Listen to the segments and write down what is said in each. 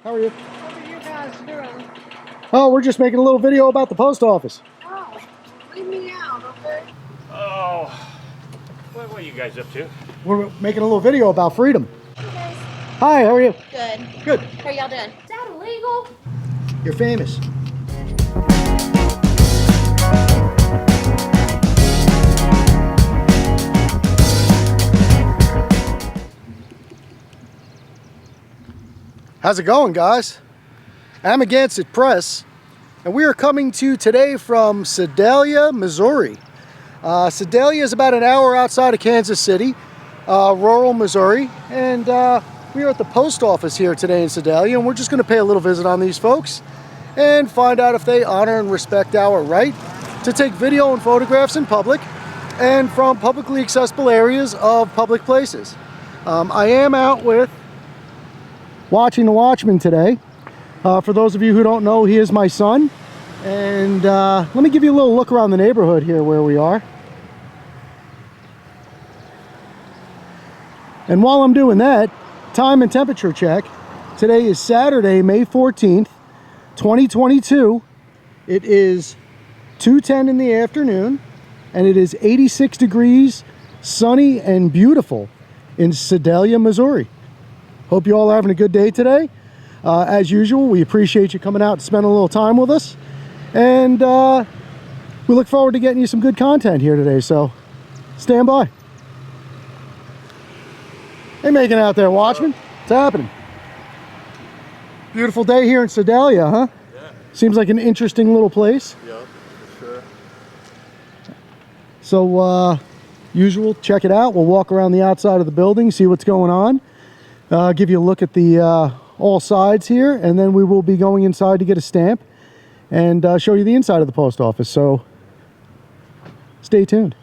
How are you? What are you guys doing? Oh, we're just making a little video about the post office. Oh, leave me out, okay? Oh, what are you guys up to? We're making a little video about freedom. Hey guys. Hi, how are you? Good. Good. How are y'all doing? Is that illegal? You're famous. How's it going, guys? Amagansett Press, and we are coming to you today from Sedalia, Missouri. Sedalia is about an hour outside of Kansas City, rural Missouri, and we are at the post office here today in Sedalia, and we're just going to pay a little visit on these folks and find out if they honor and respect our right to take video and photographs in public and from publicly accessible areas of public places. I am out with Watching the Watchman today. For those of you who don't know, he is my son. And let me give you a little look around the neighborhood here where we are. And while I'm doing that, time and temperature check. Today is Saturday, May 14th, 2022. It is 2:10 in the afternoon, and it is 86 degrees, sunny and beautiful in Sedalia, Missouri. Hope you all are having a good day today. As usual, we appreciate you coming out and spending a little time with us. And we look forward to getting you some good content here today, so stand by. Hey, making out there, Watchman. What's happening? Beautiful day here in Sedalia, huh? Yeah. Seems like an interesting little place. Yeah, for sure. So, usual, check it out. We'll walk around the outside of the building, see what's going on. Give you a look at the all sides here, and then we will be going inside to get a stamp and show you the inside of the post office. So, stay tuned.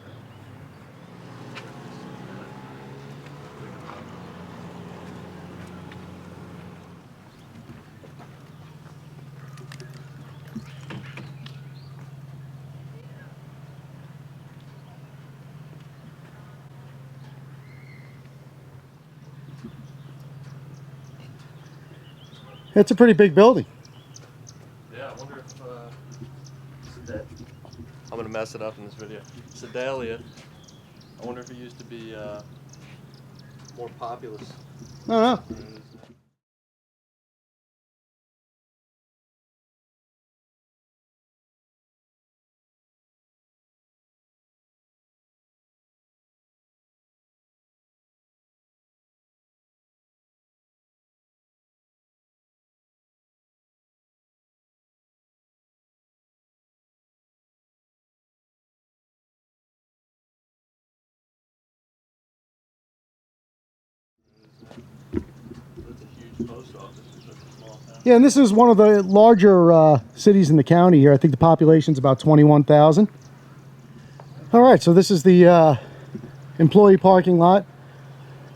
It's a pretty big building. Yeah, I wonder if I'm gonna mess it up in this video. Sedalia. I wonder if it used to be more populous. I don't know. That's a huge post office for such a small town. Yeah, and this is one of the larger cities in the county here. I think the population's about 21,000. All right, so this is the employee parking lot,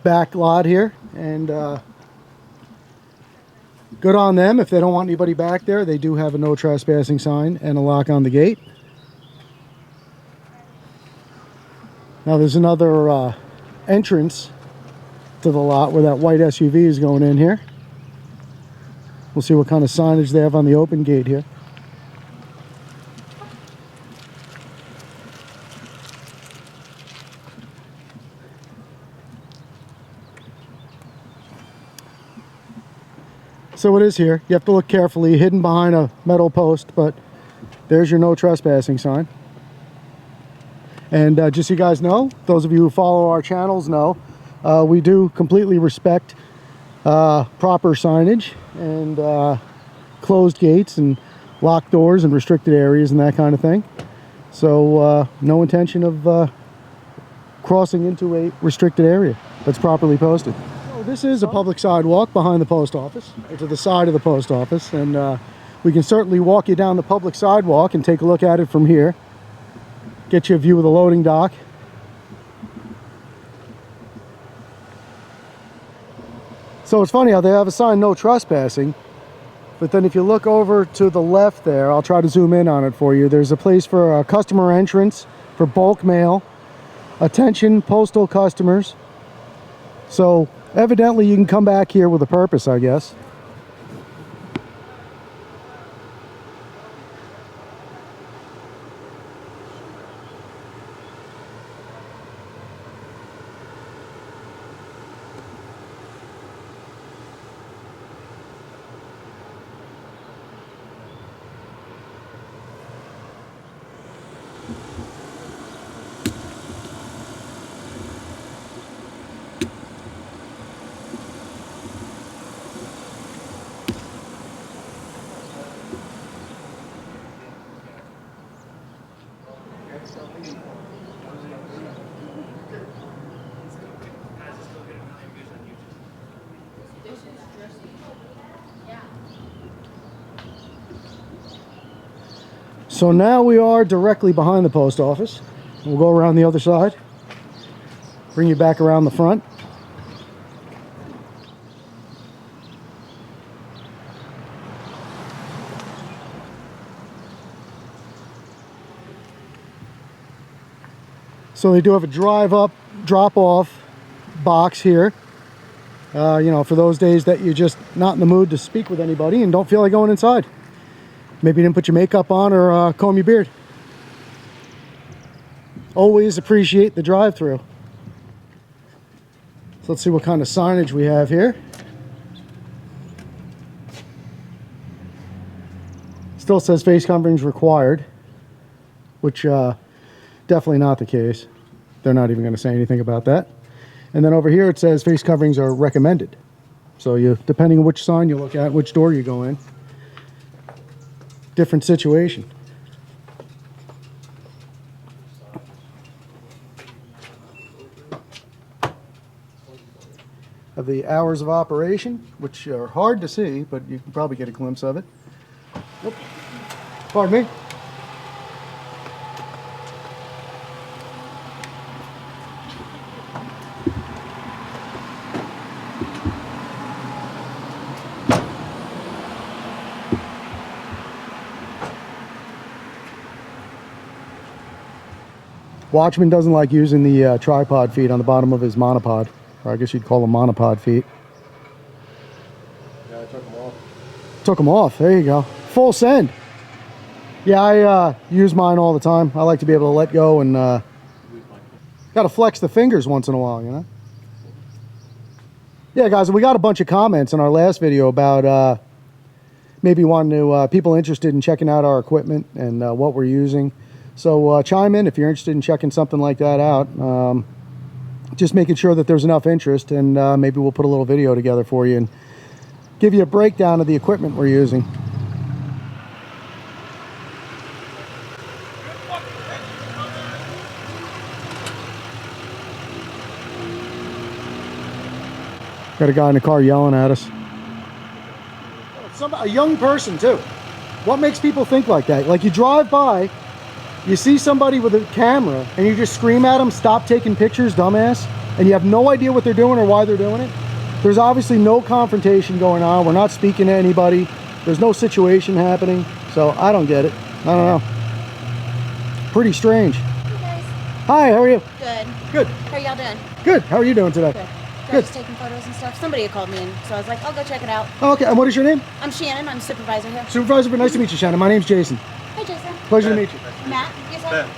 back lot here, and good on them. If they don't want anybody back there, they do have a no trespassing sign and a lock on the gate. Now there's another entrance to the lot where that white SUV is going in here. We'll see what kind of signage they have on the open gate here. So it is here. You have to look carefully, hidden behind a metal post, but there's your no trespassing sign. And just so you guys know, those of you who follow our channels know, we do completely respect proper signage and closed gates and locked doors and restricted areas and that kind of thing. So no intention of crossing into a restricted area that's properly posted. So this is a public sidewalk behind the post office, or to the side of the post office, and we can certainly walk you down the public sidewalk and take a look at it from here. Get you a view of the loading dock. So it's funny how they have a sign no trespassing, but then if you look over to the left there, I'll try to zoom in on it for you, there's a place for a customer entrance for bulk mail. Attention postal customers. So evidently you can come back here with a purpose, I guess. So now we are directly behind the post office. We'll go around the other side, bring you back around the front. So they do have a drive up, drop off box here. You know, for those days that you're just not in the mood to speak with anybody and don't feel like going inside. Maybe you didn't put your makeup on or comb your beard. Always appreciate the drive-through. So let's see what kind of signage we have here. Still says face coverings required, which definitely not the case. They're not even going to say anything about that. And then over here it says face coverings are recommended. So you, depending on which sign you look at, which door you go in, different situation. Of the hours of operation, which are hard to see, but you can probably get a glimpse of it. Oop. Pardon me. Watchman doesn't like using the tripod feet on the bottom of his monopod, or I guess you'd call them monopod feet. Yeah, I took them off. Took them off. There you go. Full send. Yeah, I use mine all the time. I like to be able to let go and got to flex the fingers once in a while, you know. Yeah, guys, we got a bunch of comments in our last video about maybe wanting to people interested in checking out our equipment and what we're using. So chime in if you're interested in checking something like that out. Just making sure that there's enough interest, and maybe we'll put a little video together for you and give you a breakdown of the equipment we're using. Got a guy in the car yelling at us. A young person too. What makes people think like that? Like, you drive by, you see somebody with a camera and you just scream at them, stop taking pictures, dumbass, and you have no idea what they're doing or why they're doing it. There's obviously no confrontation going on. We're not speaking to anybody. There's no situation happening. So I don't get it. I don't know. Pretty strange. Hey guys. Hi, how are you? Good. Good. How are y'all doing? Good. How are you doing today? Good. Good. Just taking photos and stuff. Somebody had called me, and so I was like, I'll go check it out. Oh, okay, and what is your name? I'm Shannon. I'm supervisor here. Supervisor, but nice to meet you, Shannon. My name's Jason. Hi, Jason. Pleasure to meet you. Matt, you said? Ben.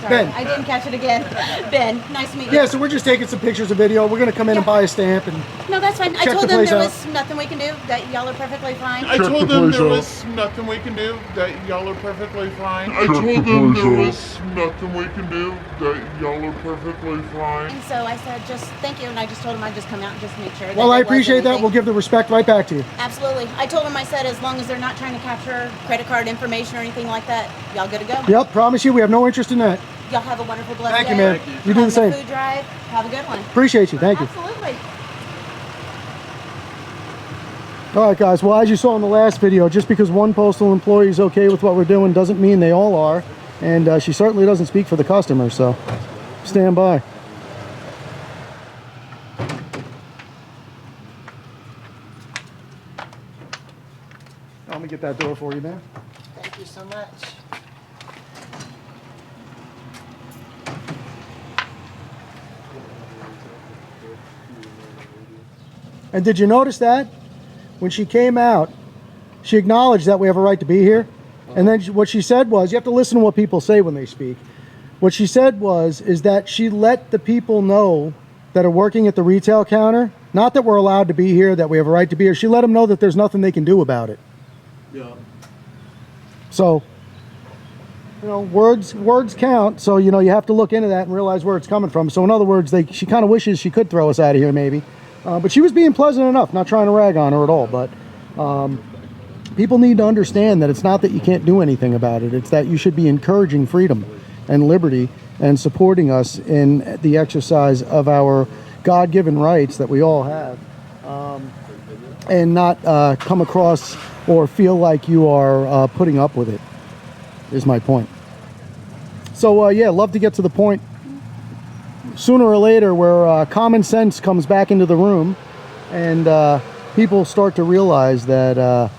Sorry, Ben. I didn't catch it again. Ben, nice to meet you. Yeah, so we're just taking some pictures of video. We're going to come in and buy a stamp. And No, that's fine. I Check told the them place there out. was nothing we can do, that y'all are perfectly fine. I told them there was nothing we can do, that y'all are perfectly fine. I told them there was nothing we can do, that y'all are perfectly fine. And so I said, just thank you, and I just told him I'd just come out and just make sure that well, I there was appreciate that. anything. We'll give the respect right back to you. Absolutely. I told him, I said, as long as they're not trying to capture credit card information or anything like that, y'all good to go. Yep, promise you, we have no interest in that. Y'all have a wonderful, blessed Thank day. you, man. You do the On same. Food drive. Have a good one. Appreciate you. Thank you. Absolutely. All right, guys. Well, as you saw in the last video, just because one postal employee is okay with what we're doing doesn't mean they all are. And she certainly doesn't speak for the customer, so stand by. Let me get that door for you, man. Thank you so much. And did you notice that? When she came out, she acknowledged that we have a right to be here. And then what she said was, you have to listen to what people say when they speak. What she said is that she let the people know that are working at the retail counter, not that we're allowed to be here, that we have a right to be here. She let them know that there's nothing they can do about it. Yeah. So, you know, words count. So, you know, you have to look into that and realize where it's coming from. So in other words, she kind of wishes she could throw us out of here maybe. But she was being pleasant enough, not trying to rag on her at all. But people need to understand that it's not that you can't do anything about it. It's that you should be encouraging freedom and liberty and supporting us in the exercise of our God-given rights that we all have. And not come across or feel like you are putting up with it. is my point. So yeah, love to get to the point sooner or later where common sense comes back into the room, and people start to realize that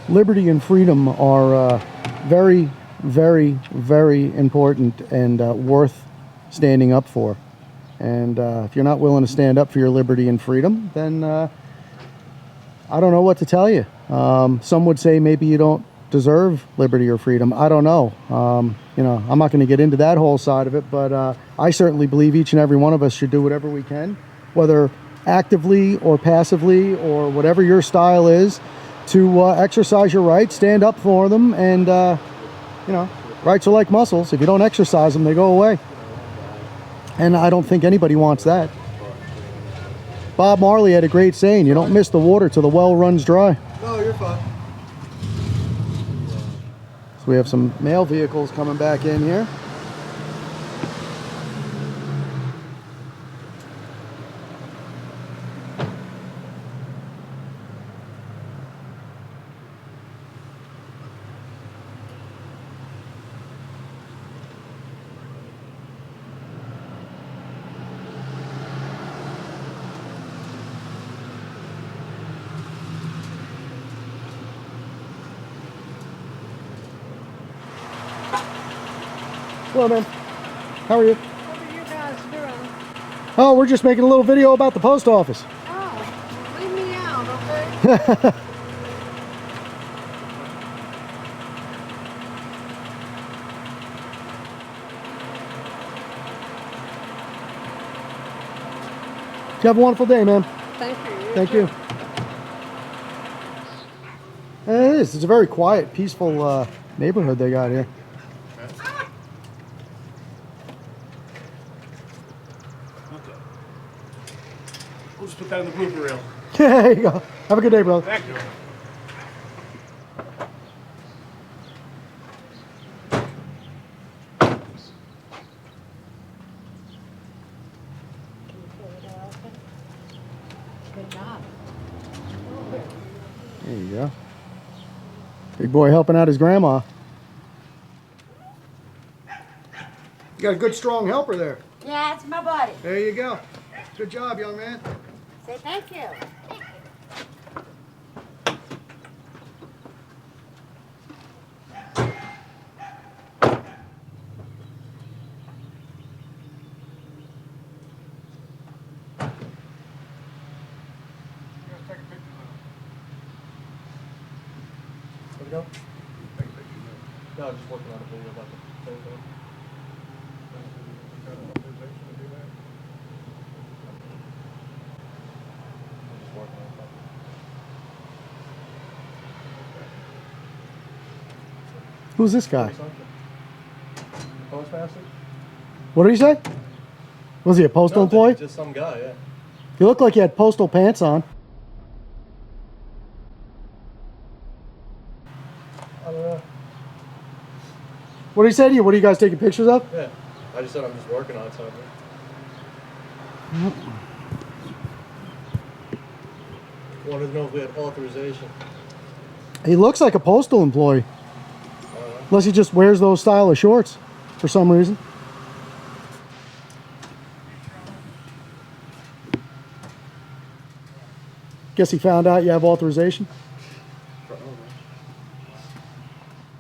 liberty and freedom are very, very, very important and worth standing up for. And if you're not willing to stand up for your liberty and freedom, then I don't know what to tell you. Some would say maybe you don't deserve liberty or freedom. I don't know. You know, I'm not going to get into that whole side of it, but I certainly believe each and every one of us should do whatever we can, whether actively or passively or whatever your style is, to exercise your rights, stand up for them, and you know, rights are like muscles. If you don't exercise them, they go away. And I don't think anybody wants that. Bob Marley had a great saying, you don't miss the water till the well runs dry. No, you're fine. So we have some mail vehicles coming back in here. Hello, man. How are you? What are you guys doing? Oh, we're just making a little video about the post office. Oh, leave me out, okay? You have a wonderful day, man. Thank you. Thank you. And it is. It's a very quiet, peaceful neighborhood they got here. We'll just put that in the blooper reel. There you go. Have a good day, brother. Thank you. Good job. There you go. Big boy helping out his grandma. You got a good, strong helper there. Yeah, it's my buddy. There you go. Good job, young man. Say thank you. Where'd we go? No, just working on a video about the same thing. I'm just working on it. Who's this guy? Postmaster? What did he say? Was he a postal employee? Just some guy, yeah. He looked like he had postal pants on. I don't know. What did he say to you? What are you guys taking pictures of? Yeah. I just said I'm just working on something. Wanted to know if we had authorization. He looks like a postal employee. Unless he just wears those style of shorts for some reason. Guess he found out you have authorization.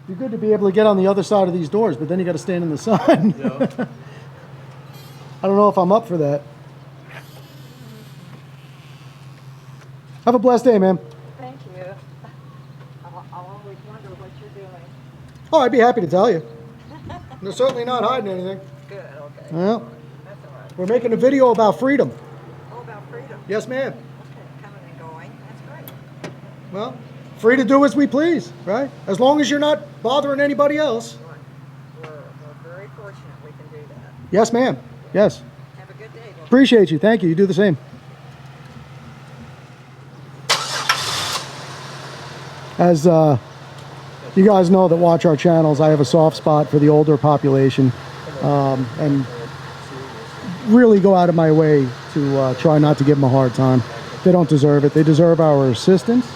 Be good to be able to get on the other side of these doors, but then you got to stand in the sun. Yeah. I don't know if I'm up for that. Have a blessed day, man. Thank you. I'll always wonder what you're doing. Oh, I'd be happy to tell you. They're certainly not hiding anything. Good, okay. Well, That's all right. we're making a video about freedom. Oh, about freedom. Yes, ma'am. Okay, coming and going. That's great. Well, free to do as we please, right? As long as you're not bothering anybody else. We're very fortunate we can do that. Yes, ma'am. Yes. Have a good day. Well, Appreciate you. Thank you. You do the same. As you guys know that watch our channels, I have a soft spot for the older population, and really go out of my way to try not to give them a hard time. They don't deserve it. They deserve our assistance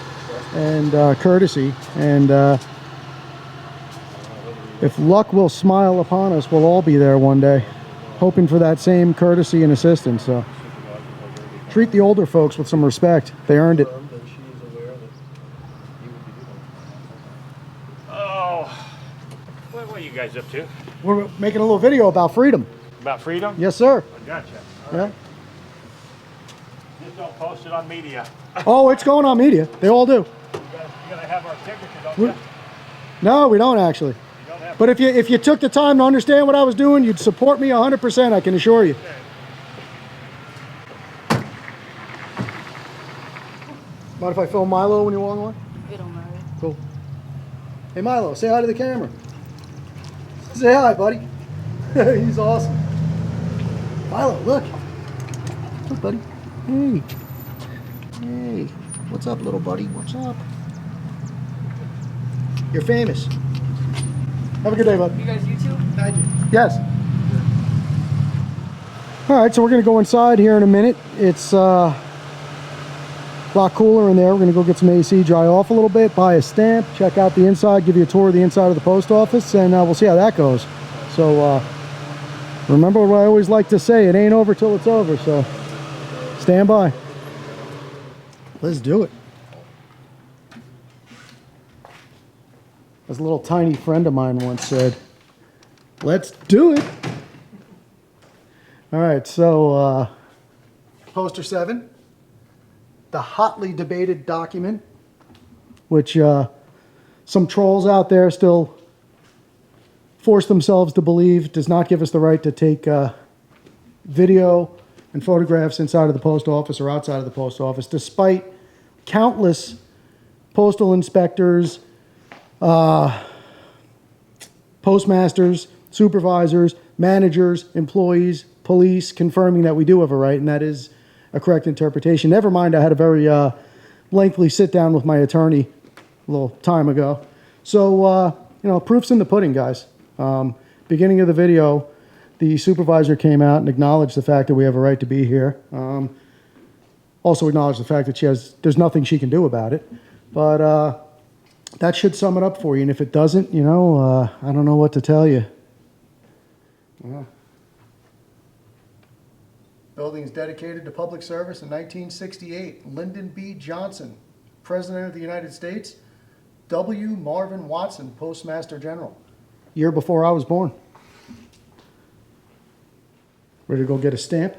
and courtesy, and If luck will smile upon us, we'll all be there one day, hoping for that same courtesy and assistance. So treat the older folks with some respect. They earned it. Oh, what are you guys up to? We're making a little video about freedom. About freedom? Yes, sir. I gotcha. Yeah. Just don't post it on media. Oh, it's going on media. They all do. You gotta have our signature, don't you? No, we don't actually. You don't have But if you took the time to understand what I was doing, you'd support me 100%, I can assure you. Mind if I film Milo when you walk along? You don't mind. Cool. Hey Milo, say hi to the camera. Say hi, buddy. He's awesome. Milo, look. Look, buddy. Hey. Hey. What's up, little buddy? What's up? You're famous. Have a good day, bud. You guys YouTube? I do. Yes. All right, so we're going to go inside here in a minute. It's a lot cooler in there. We're going to go get some AC, dry off a little bit, buy a stamp, check out the inside, give you a tour of the inside of the post office, and we'll see how that goes. So remember what I always like to say, it ain't over till it's over, so stand by. Let's do it. As a little tiny friend of mine once said, let's do it. All right, so poster 7, the hotly debated document, which some trolls out there still force themselves to believe does not give us the right to take video and photographs inside of the post office or outside of the post office, despite countless postal inspectors, postmasters, supervisors, managers, employees, police confirming that we do have a right, and that is a correct interpretation. Never mind, I had a very lengthy sit down with my attorney a little time ago. So, you know, proof's in the pudding, guys. Beginning of the video, the supervisor came out and acknowledged the fact that we have a right to be here. Also acknowledged the fact that there's nothing she can do about it. But that should sum it up for you. And if it doesn't, you know, I don't know what to tell you. Yeah. Buildings dedicated to public service in 1968. Lyndon B. Johnson, President of the United States. W. Marvin Watson, Postmaster General. Year before I was born. Ready to go get a stamp?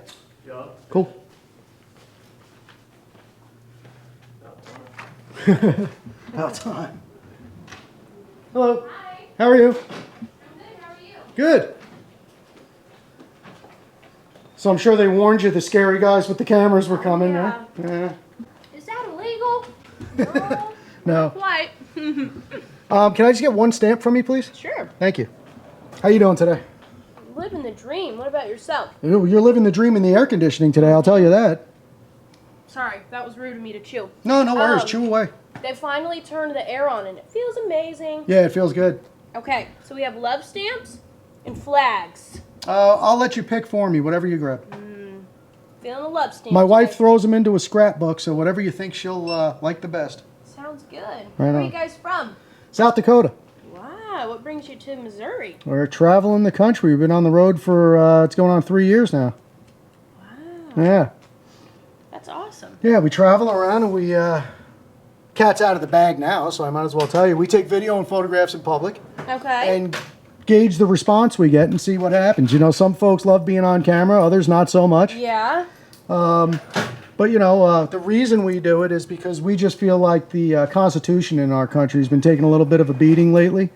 Yeah. Cool. About time. Hello. Hi. How are you? I'm good. How are you? Good. So I'm sure they warned you the scary guys with the cameras were coming, yeah. huh? Yeah. Is that illegal? No. No. What? Can I just get one stamp from you, please? Sure. Thank you. How you doing today? Living the dream. What about yourself? You're living the dream in the air conditioning today, I'll tell you that. Sorry, that was rude of me to chew. No, no worries. Chew away. They finally turned the air on and it feels amazing. Yeah, it feels good. Okay, so we have love stamps and flags. I'll let you pick for me, whatever you grab. Feeling a love stamp. My wife today. throws them into a scrapbook, so whatever you think she'll like the best. Sounds good. Right Where are on. you guys from? South Dakota. Wow, what brings you to Missouri? We're traveling the country. We've been on the road for, it's going on 3 years now. Wow, Yeah. that's awesome. Yeah, we travel around and we, cat's out of the bag now, so I might as well tell you. We take video and photographs in public Okay. and gauge the response we get and see what happens. You know, some folks love being on camera, others not so much. Yeah. But, you know, the reason we do it is because we just feel like the Constitution in our country has been taking a little bit of a beating lately.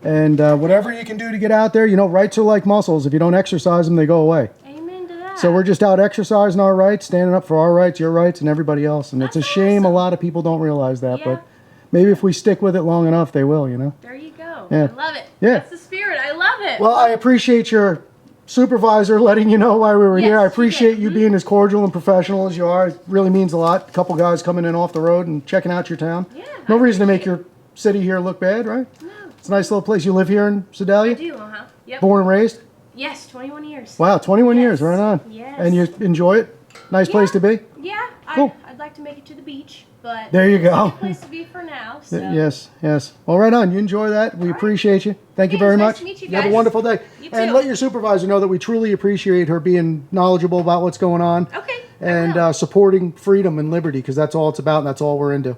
And whatever you can do to get out there, you know, rights are like muscles. If you don't exercise them, they go away. Amen to that. So we're just out exercising our rights, standing up for our rights, your rights, and everybody else. And it's a That's shame awesome. a lot of people don't realize that. Yeah. But maybe if we stick with it long enough, they will, you know. There you go. Yeah. I love it. Yeah. That's the spirit. I love it. Well, I appreciate your supervisor letting you know why we were Yes, here. I she appreciate did. you being as cordial and professional as you are. It really means a lot. A couple guys coming in off the road and checking out your town. Yeah, No I reason to make appreciate your city here look bad, right? No. It's a nice little place. You live here in Sedalia? I do, Yep. Born and raised? Yes, 21 years. Wow, 21 years, Yes. right on. Yes. And you enjoy it? Nice place to be? Yeah, Cool. I'd like to make it to the beach. but There you go. it's a good place to be for now. So. Yes, yes. Well, right on. You enjoy that. We appreciate you. Thank you Okay, very it's nice much. to meet you Have a guys. wonderful day. You And too. let your supervisor know that we truly appreciate her being knowledgeable about what's going on. Okay. And supporting freedom and liberty, because that's all it's about and that's all we're into. All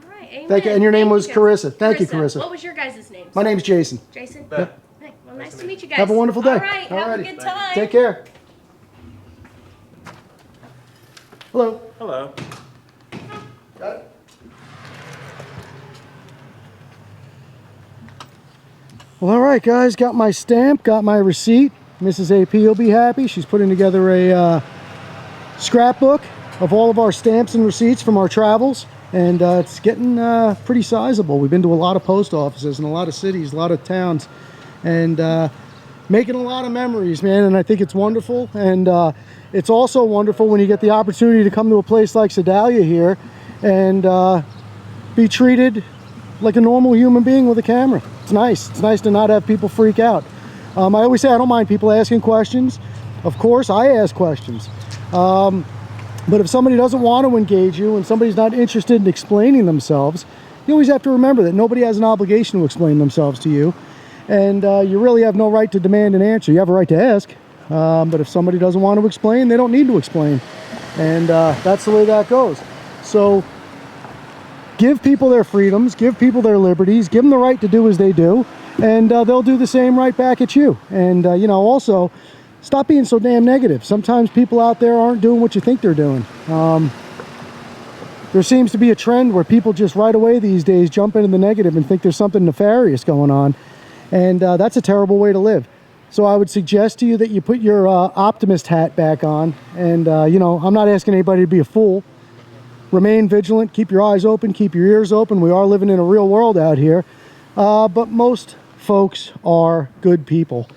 right. Amen. Thank you. And your name was guys. Carissa. Thank you, Carissa. What was your guys' names? My name's Jason. Jason. Beth. Hey, well, nice to meet you guys. Have a wonderful day. All right. Have a Alrighty. good time. Take care. Hello. Hello. Got it? Well, all right, guys. Got my stamp, got my receipt. Mrs. AP will be happy. She's putting together a scrapbook of all of our stamps and receipts from our travels. And it's getting pretty sizable. We've been to a lot of post offices and a lot of cities, a lot of towns. And making a lot of memories, man. And I think it's wonderful. And it's also wonderful when you get the opportunity to come to a place like Sedalia here and be treated like a normal human being with a camera. It's nice. It's nice to not have people freak out. I always say I don't mind people asking questions. Of course, I ask questions. But if somebody doesn't want to engage you and somebody's not interested in explaining themselves, you always have to remember that nobody has an obligation to explain themselves to you. And you really have no right to demand an answer. You have a right to ask. But if somebody doesn't want to explain, they don't need to explain. And that's the way that goes. So give people their freedoms, give people their liberties, give them the right to do as they do, and they'll do the same right back at you. And, you know, also, stop being so damn negative. Sometimes people out there aren't doing what you think they're doing. There seems to be a trend where people just right away these days jump into the negative and think there's something nefarious going on. And that's a terrible way to live. So I would suggest to you that you put your optimist hat back on. And, you know, I'm not asking anybody to be a fool. Remain vigilant, keep your eyes open, keep your ears open. We are living in a real world out here. But most folks are good people.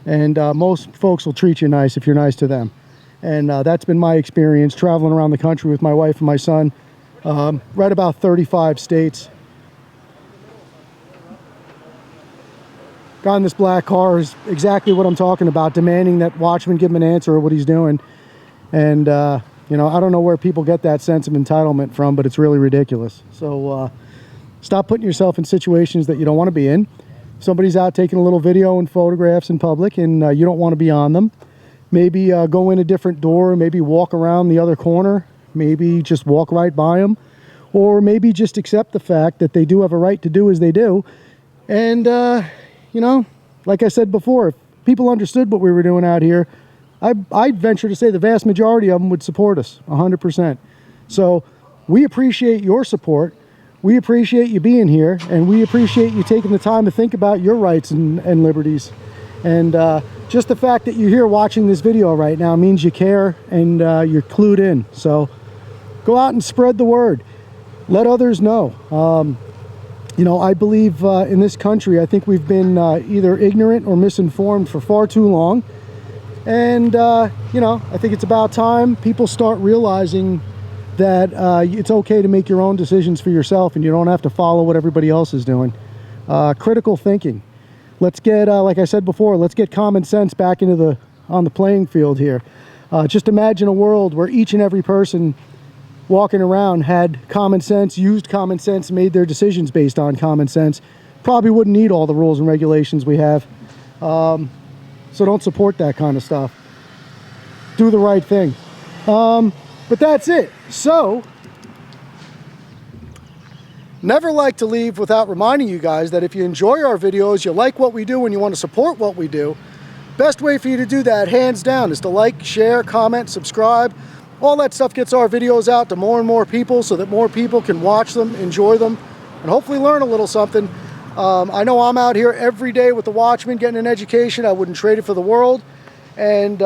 And most folks will treat you nice if you're nice to them. And that's been my experience traveling around the country with my wife and my son. Right about 35 states. Guy in this black car is exactly what I'm talking about, demanding that watchman give him an answer of what he's doing. And, you know, I don't know where people get that sense of entitlement from, but it's really ridiculous. So stop putting yourself in situations that you don't want to be in. Somebody's out taking a little video and photographs in public and you don't want to be on them. Maybe go in a different door, maybe walk around the other corner, maybe just walk right by them, or maybe just accept the fact that they do have a right to do as they do. And, you know, like I said before, if people understood what we were doing out here, I'd venture to say the vast majority of them would support us, 100%. So we appreciate your support. We appreciate you being here, and we appreciate you taking the time to think about your rights and liberties. And just the fact that you're here watching this video right now means you care and you're clued in. So go out and spread the word. Let others know. You know, I believe in this country, I think we've been either ignorant or misinformed for far too long. And, you know, I think it's about time people start realizing that it's okay to make your own decisions for yourself and you don't have to follow what everybody else is doing. Critical thinking. Let's get, like I said before, let's get common sense back into on the playing field here. Just imagine a world where each and every person walking around had common sense, used common sense, made their decisions based on common sense. Probably wouldn't need all the rules and regulations we have. So don't support that kind of stuff. Do the right thing. But that's it. So, never like to leave without reminding you guys that if you enjoy our videos, you like what we do, and you want to support what we do, best way for you to do that, hands down, is to like, share, comment, subscribe. All that stuff gets our videos out to more and more people so that more people can watch them, enjoy them, and hopefully learn a little something. I know I'm out here every day with the Watchman getting an education. I wouldn't trade it for the world. And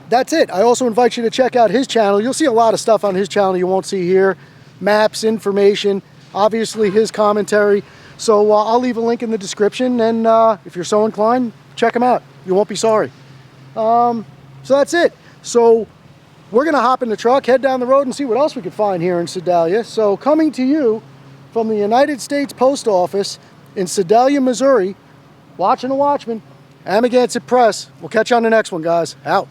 that's it. I also invite you to check out his channel. You'll see a lot of stuff on his channel you won't see here. Maps, information, obviously his commentary. So I'll leave a link in the description, and if you're so inclined, check him out. You won't be sorry. So that's it. So we're going to hop in the truck, head down the road, and see what else we can find here in Sedalia. So coming to you from the United States Post Office in Sedalia, Missouri, watching the Watchman, Amagansett Press. We'll catch you on the next one, guys. Out.